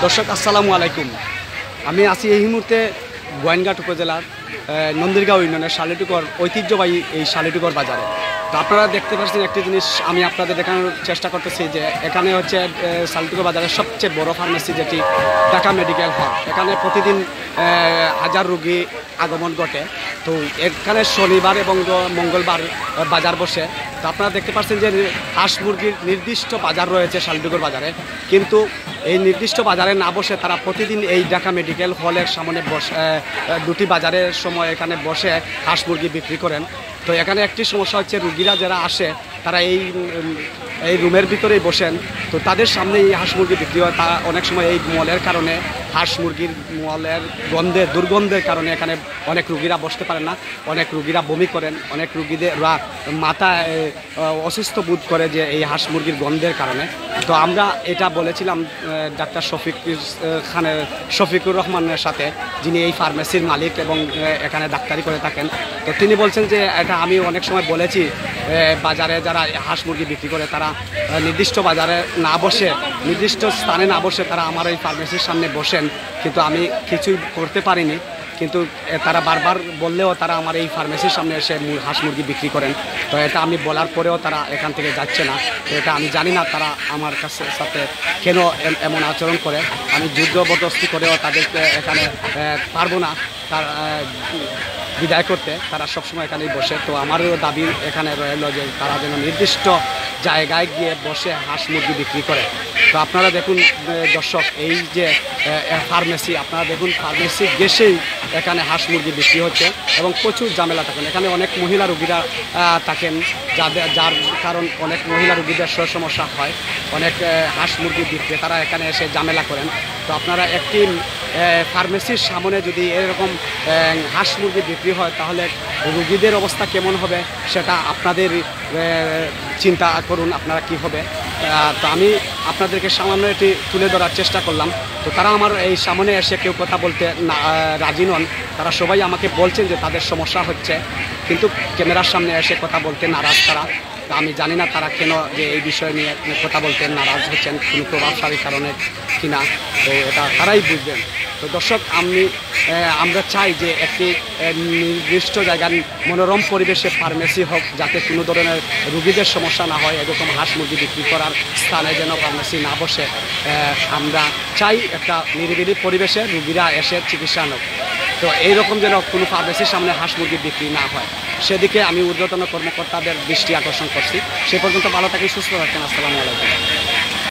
দর্শক আসসালামু আলাইকুম। আমি আছি এই মুহূর্তে গোয়াইনঘাট উপজেলার নন্দীরগাঁও ইউনিয়নের শালিটুকর ঐতিহ্যবাহী এই শালিটুকর বাজারে। তো আপনারা দেখতে পাচ্ছেন একটি জিনিস আমি আপনাদের দেখানোর চেষ্টা করতেছি যে এখানে হচ্ছে শালিটুকর বাজারের সবচেয়ে বড় ফার্মেসি যেটি ঢাকা মেডিকেল হল। এখানে প্রতিদিন হাজার রোগী আগমন ঘটে। তো এখানে শনিবার এবং মঙ্গলবার বাজার বসে। তো আপনারা দেখতে পাচ্ছেন যে হাঁস মুরগির নির্দিষ্ট বাজার রয়েছে শালিটুকর বাজারে, কিন্তু এই নির্দিষ্ট বাজারে না বসে তারা প্রতিদিন এই ঢাকা মেডিকেল হলের সামনে দুটি বাজারের সময় এখানে বসে হাঁস মুরগি বিক্রি করেন। তো এখানে একটি সমস্যা হচ্ছে রুগীরা যারা আসে তারা এই রুমের ভিতরেই বসেন। তো তাদের সামনে এই হাঁস মুরগি বিক্রি হয়। তা অনেক সময় এই মলের কারণে হাঁস মুরগির মলের দুর্গন্ধের কারণে এখানে অনেক রুগীরা বসতে পারেন না। অনেক রুগীরা বমি করেন, অনেক রুগীদের মাথা অসুস্থ বোধ করে যে এই হাঁস মুরগির গন্ধের কারণে। তো আমরা এটা বলেছিলাম ডাক্তার শফিকুর রহমানের সাথে, যিনি এই ফার্মেসির মালিক এবং এখানে ডাক্তারি করে থাকেন। তো তিনি বলছেন যে এটা আমি অনেক সময় বলেছি বাজারে যারা হাঁস মুরগি বিক্রি করে তারা নির্দিষ্ট বাজারে না বসে, নির্দিষ্ট স্থানে না বসে তারা আমার এই ফার্মেসির সামনে বসেন, কিন্তু আমি কিছুই করতে পারিনি। কিন্তু তারা বারবার বললেও তারা আমার এই ফার্মেসির সামনে এসে হাঁস মুরগি বিক্রি করেন। তো এটা আমি বলার পরেও তারা এখান থেকে যাচ্ছে না। তো এটা আমি জানি না তারা আমার সাথে কেন এমন আচরণ করে। আমি জবরদস্তি করেও তাদেরকে এখানে পারবো না তার বিদায় করতে। তারা সবসময় এখানেই বসে। তো আমারও দাবি এখানে রইল যে তারা যেন নির্দিষ্ট জায়গায় গিয়ে বসে হাঁস মুরগি বিক্রি করে। তো আপনারা দেখুন দর্শক, এই যে ফার্মেসি, আপনারা দেখুন ফার্মেসি গেছেই এখানে হাঁস মুরগি বিক্রি হচ্ছে এবং প্রচুর ঝামেলা থাকেন। এখানে অনেক মহিলা রোগীরা থাকেন, যার কারণ অনেক মহিলা রোগীদের সমস্যা হয়। অনেক হাঁস মুরগি বিক্রেতারা এখানে এসে ঝামেলা করেন। তো আপনারা একটি ফার্মেসির সামনে যদি এরকম হাঁস মুরগি বিক্রি হয় তাহলে রোগীদের অবস্থা কেমন হবে সেটা আপনাদের চিন্তা করুন, আপনারা কি হবে। তো আমি আপনাদেরকে সামান্য এটি তুলে ধরার চেষ্টা করলাম। তো তারা আমার এই সামনে এসে কেউ কথা বলতে রাজি নন। তারা সবাই আমাকে বলছেন যে তাদের সমস্যা হচ্ছে, কিন্তু ক্যামেরার সামনে এসে কথা বলতে নারাজ তারা। তো আমি জানি না তারা কেন যে এই বিষয় নিয়ে কথা বলতে নারাজ হচ্ছেন, কোনো প্রভাবশালী কারণে কিনা। তো এটা তারাই বুঝবেন। তো দর্শক, আমরা চাই যে একটি নির্দিষ্ট জায়গার মনোরম পরিবেশে ফার্মেসি হোক, যাতে কোনো ধরনের রুগীদের সমস্যা না হয়। এরকম হাঁস মুরগি বিক্রি করার স্থানে যেন ফার্মেসি না বসে। আমরা চাই একটা নিরিবিলি পরিবেশে রুগীরা এসে চিকিৎসা হোক। তো এইরকম যেন কোনো ফার্মেসির সামনে হাঁস মুরগি বিক্রি না হয়, সেদিকে আমি ঊর্ধ্বতন কর্মকর্তাদের দৃষ্টি আকর্ষণ করছি। সে পর্যন্ত ভালো থাকি, সুস্থ থাকেন। আসসালামু আলাইকুম।